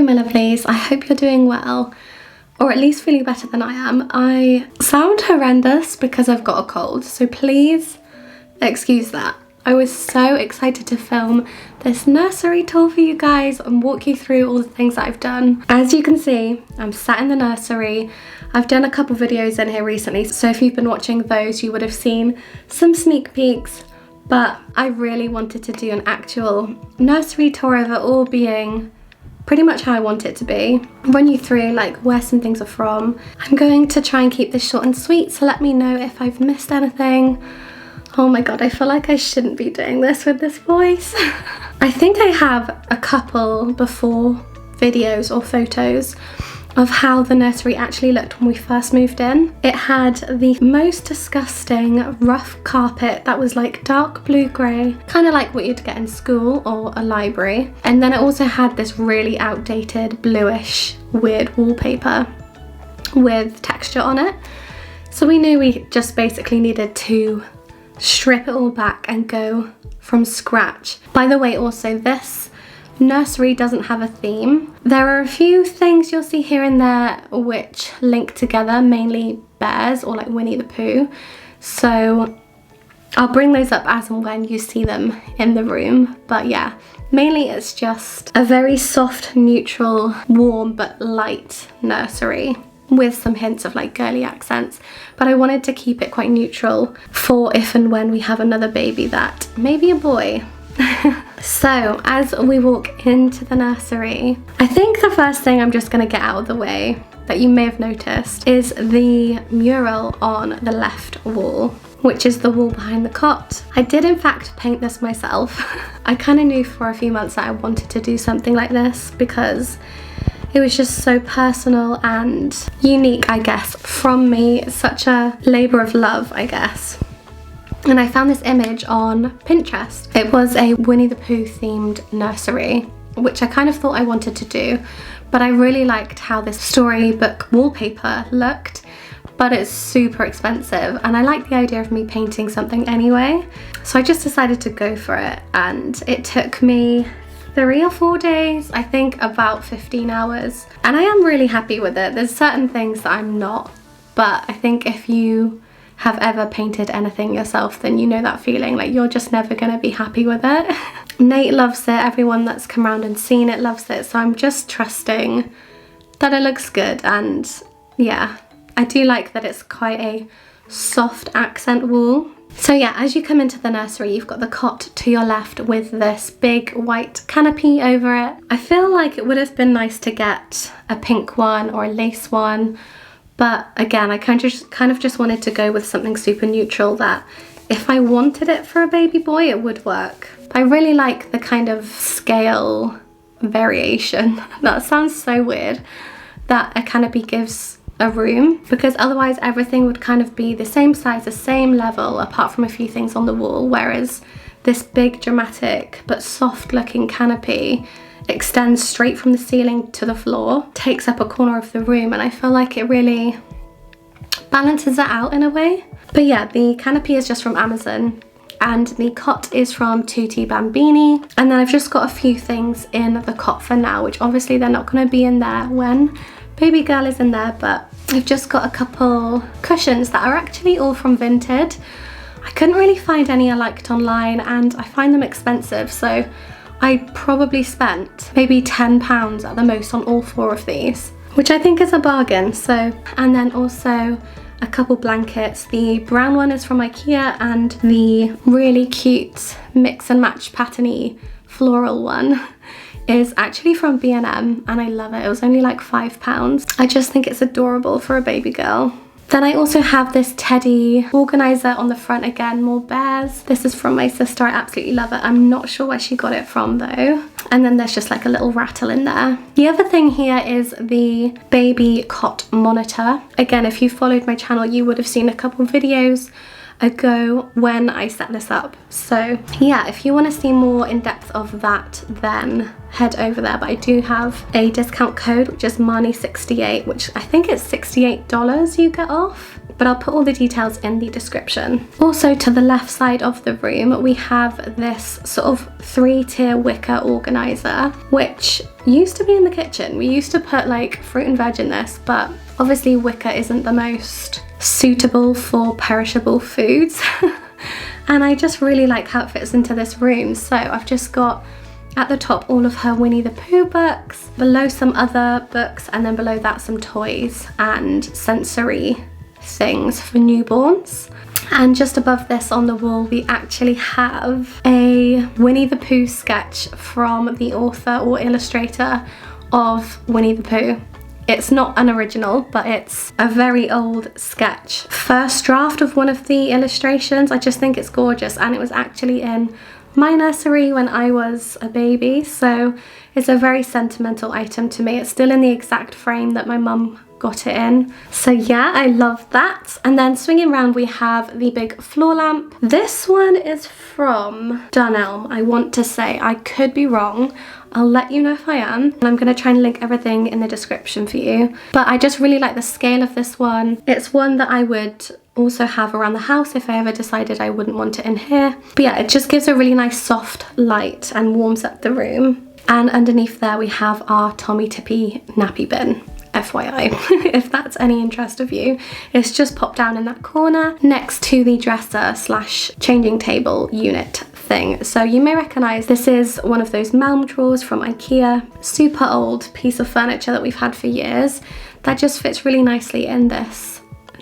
my lovelies, I hope you're doing well, or at least feeling better than I am. I sound horrendous because I've got a cold, so please excuse that. I was so excited to film this nursery tour for you guys and walk you through all the things that I've done. As you can see, I'm sat in the nursery. I've done a couple videos in here recently, so if you've been watching those, you would have seen some sneak peeks, but I really wanted to do an actual nursery tour of it all being pretty much how I want it to be. Run you through like where some things are from. I'm going to try and keep this short and sweet, so let me know if I've missed anything. Oh my god, I feel like I shouldn't be doing this with this voice. I think I have a couple before videos or photos of how the nursery actually looked when we first moved in. It had the most disgusting rough carpet that was like dark blue grey, kind of like what you'd get in school or a library. And then it also had this really outdated bluish weird wallpaper with texture on it. So we knew we just basically needed to strip it all back and go from scratch. By the way, also this nursery doesn't have a theme. There are a few things you'll see here and there which link together, mainly bears or like Winnie the Pooh. So I'll bring those up as and when you see them in the room. But yeah, mainly it's just a very soft, neutral, warm but light nursery with some hints of like girly accents, but I wanted to keep it quite neutral for if and when we have another baby that may be a boy. So as we walk into the nursery, I think the first thing I'm just going to get out of the way that you may have noticed is the mural on the left wall, which is the wall behind the cot. I did in fact paint this myself. I kind of knew for a few months that I wanted to do something like this because it was just so personal and unique, I guess, from me. It's such a labour of love, I guess. And I found this image on Pinterest. It was a Winnie the Pooh themed nursery, which I kind of thought I wanted to do, but I really liked how this storybook wallpaper looked, but it's super expensive and I like the idea of me painting something anyway. So I just decided to go for it, and it took me 3 or 4 days, I think about 15 hours. And I am really happy with it. There's certain things that I'm not, but I think if you have ever painted anything yourself, then you know that feeling, like you're just never gonna be happy with it. Nate loves it, everyone that's come around and seen it loves it, so I'm just trusting that it looks good. And yeah, I do like that it's quite a soft accent wall. So yeah, as you come into the nursery, you've got the cot to your left with this big white canopy over it. I feel like it would have been nice to get a pink one or a lace one, but again, I kind of just wanted to go with something super neutral that if I wanted it for a baby boy, it would work. I really like the kind of scale variation, that sounds so weird, that a canopy gives a room, because otherwise everything would kind of be the same size, the same level, apart from a few things on the wall, whereas this big dramatic but soft looking canopy extends straight from the ceiling to the floor, takes up a corner of the room, and I feel like it really balances it out in a way. But yeah, the canopy is just from Amazon and the cot is from Tutti Bambini, and then I've just got a few things in the cot for now, which obviously they're not going to be in there when baby girl is in there, but I've just got a couple cushions that are actually all from Vinted. I couldn't really find any I liked online and I find them expensive, so I probably spent maybe £10 at the most on all 4 of these, which I think is a bargain. So, and then also a couple blankets. The brown one is from Ikea and the really cute mix and match patterny floral one is actually from B&M and I love it. It was only like £5. I just think it's adorable for a baby girl. Then I also have this teddy organizer on the front, again, more bears. This is from my sister, I absolutely love it. I'm not sure where she got it from though. And then there's just like a little rattle in there. The other thing here is the baby cot monitor. Again, if you followed my channel, you would have seen a couple videos ago when I set this up. So yeah, if you want to see more in depth of that, then head over there. But I do have a discount code, which is Marnie68, which I think it's $68 you get off. but I'll put all the details in the description. Also, to the left side of the room, we have this sort of 3-tier wicker organizer, which used to be in the kitchen. We used to put like fruit and veg in this, but obviously wicker isn't the most suitable for perishable foods. And I just really like how it fits into this room. So I've just got at the top all of her Winnie the Pooh books, below some other books, and then below that some toys and sensory things for newborns. And just above this on the wall we actually have a Winnie the Pooh sketch from the author or illustrator of Winnie the Pooh. It's not an original, but it's a very old sketch. First draft of one of the illustrations. I just think it's gorgeous, and it was actually in my nursery when I was a baby, so it's a very sentimental item to me. It's still in the exact frame that my mum got it in. So yeah, I love that. And then swinging around we have the big floor lamp. This one is from Dunelm, I want to say. I could be wrong. I'll let you know if I am. And I'm going to try and link everything in the description for you. But I just really like the scale of this one. It's one that I would also have around the house if I ever decided I wouldn't want it in here. But yeah, it just gives a really nice soft light and warms up the room. And underneath there we have our Tommy Tippy nappy bin. FYI, if that's any interest of you. It's just popped down in that corner next to the dresser slash changing table unit thing. So you may recognise this is one of those malm drawers from Ikea. Super old piece of furniture that we've had for years. That just fits really nicely in this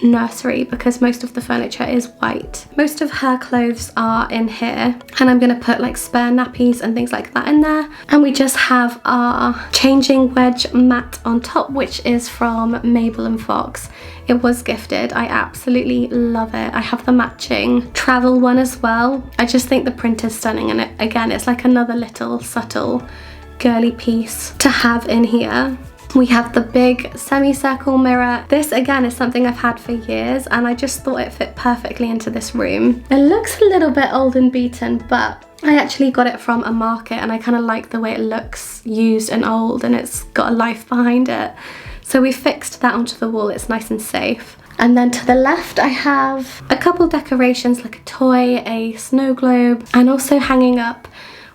nursery because most of the furniture is white. Most of her clothes are in here, and I'm going to put like spare nappies and things like that in there. And we just have our changing wedge mat on top, which is from Mabel Fox. It was gifted. I absolutely love it. I have the matching travel one as well. I just think the print is stunning, and again it's like another little subtle girly piece to have in here. We have the big semicircle mirror. This again is something I've had for years, and I just thought it fit perfectly into this room. It looks a little bit old and beaten, but I actually got it from a market and I kind of like the way it looks used and old, and it's got a life behind it. So we fixed that onto the wall. It's nice and safe. And then to the left I have a couple decorations like a toy, a snow globe, and also hanging up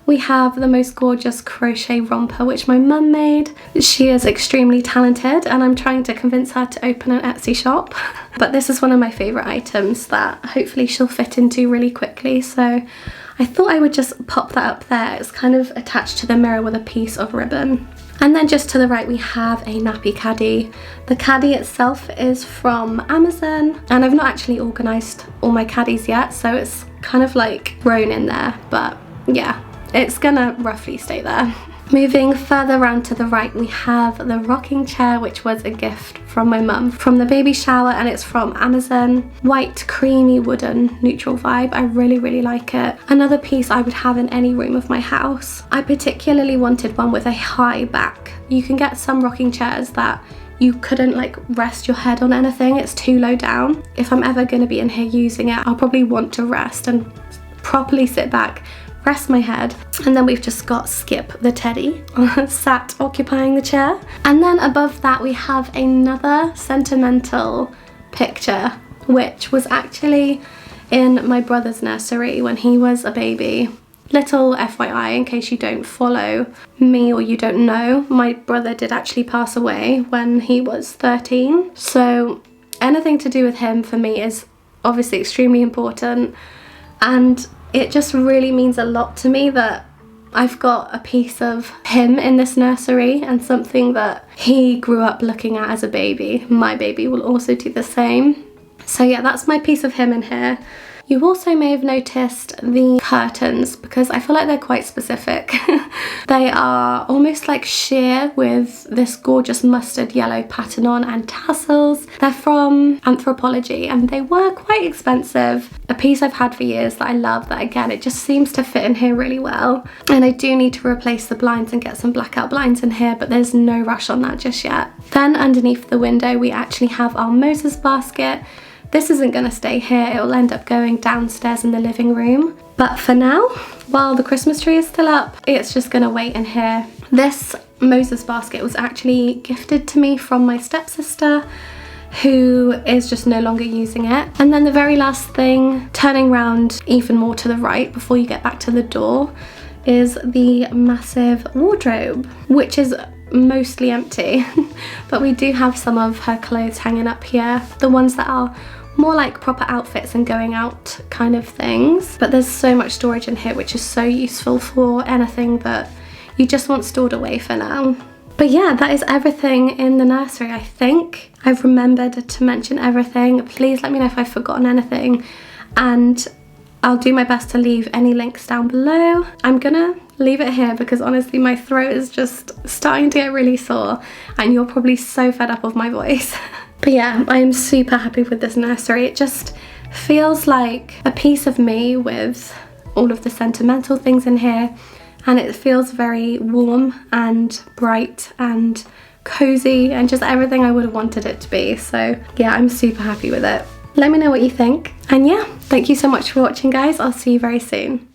we have the most gorgeous crochet romper which my mum made. She is extremely talented and I'm trying to convince her to open an Etsy shop. But this is one of my favourite items that hopefully she'll fit into really quickly. So I thought I would just pop that up there. It's kind of attached to the mirror with a piece of ribbon. And then just to the right we have a nappy caddy. The caddy itself is from Amazon, and I've not actually organised all my caddies yet, so it's kind of like thrown in there, but yeah. It's gonna roughly stay there. Moving further around to the right we have the rocking chair, which was a gift from my mum from the baby shower, and it's from Amazon. White creamy wooden neutral vibe. I really like it. Another piece I would have in any room of my house. I particularly wanted one with a high back. You can get some rocking chairs that you couldn't like rest your head on anything. It's too low down. If I'm ever going to be in here using it, I'll probably want to rest and properly sit back, rest my head. And then we've just got Skip the teddy sat occupying the chair. And then above that we have another sentimental picture, which was actually in my brother's nursery when he was a baby. Little FYI, in case you don't follow me or you don't know, my brother did actually pass away when he was 13. So anything to do with him for me is obviously extremely important, and it just really means a lot to me that I've got a piece of him in this nursery and something that he grew up looking at as a baby. My baby will also do the same. So yeah, that's my piece of him in here. You also may have noticed the curtains, because I feel like they're quite specific. They are almost like sheer with this gorgeous mustard yellow pattern on and tassels. They're from Anthropology and they were quite expensive. A piece I've had for years that I love, that again, it just seems to fit in here really well. And I do need to replace the blinds and get some blackout blinds in here, but there's no rush on that just yet. Then underneath the window, we actually have our Moses basket. This isn't going to stay here, it will end up going downstairs in the living room. But for now, while the Christmas tree is still up, it's just going to wait in here. This Moses basket was actually gifted to me from my stepsister. who is just no longer using it. And then the very last thing, turning around even more to the right before you get back to the door, is the massive wardrobe, which is mostly empty. But we do have some of her clothes hanging up here, the ones that are more like proper outfits and going out kind of things. But there's so much storage in here, which is so useful for anything that you just want stored away for now. But yeah, that is everything in the nursery. I think I've remembered to mention everything. Please let me know if I've forgotten anything, and I'll do my best to leave any links down below. I'm gonna leave it here because honestly my throat is just starting to get really sore and you're probably so fed up of my voice. But yeah, I am super happy with this nursery. It just feels like a piece of me with all of the sentimental things in here, and it feels very warm and bright and cozy and just everything I would have wanted it to be. So yeah, I'm super happy with it. Let me know what you think. And yeah, thank you so much for watching, guys. I'll see you very soon.